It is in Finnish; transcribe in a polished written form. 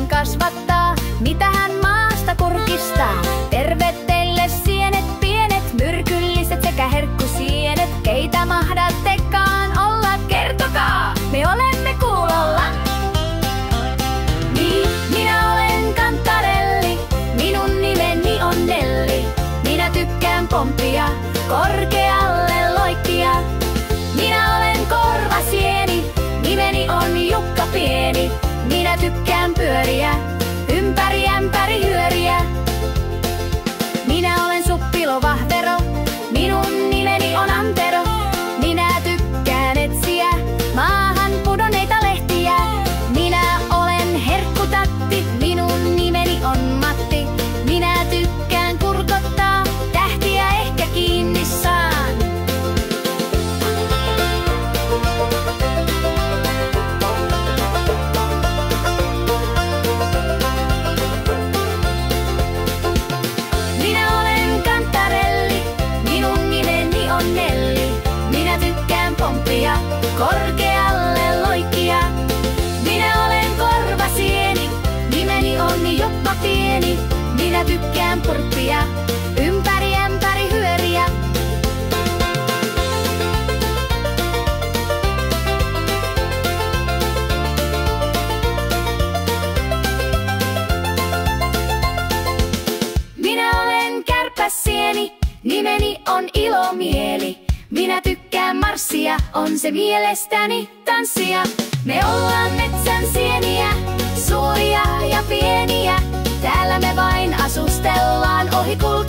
hän kasvattaa, mitä hän maasta kurkistaa. Terveet teille sienet pienet, myrkylliset sekä herkkusienet. Keitä mahdattekaan olla, kertokaa, me olemme kuulolla. Niin, minä olen Kantarelli, minun nimeni on Nelli. Minä tykkään pomppia, korkealle loikkia. Minä olen Korvasieni, nimeni on Jukka Pieni. Minä tykkään pyöriä, ympäri ämpäri hyöriä. Minä olen Suppilovahvero, minun nimeni on Antero. Minä tykkään etsiä maahan pudonneita lehtiä. Minä olen Herkkutatti, minun nimeni on Matti. Minä tykkään kurkottaa, tähtiä ehkä kiinni saan. Minä olen Kantarelli, minun nimeni on Nelli. Minä tykkään pomppia, korkealle loikkia. Minä olen Korvasieni, nimeni on Jukka Pieni. Minä tykkään purppia, ympäri ämpäri hyöriä. Minä olen Kärpäsieni, nimeni on Ilomieli. Minä tykkään marssia, on se mielestäni tanssia. Me ollaan metsän sieniä, suuria ja pieniä. Täällä me vain asustellaan ohi kulkien.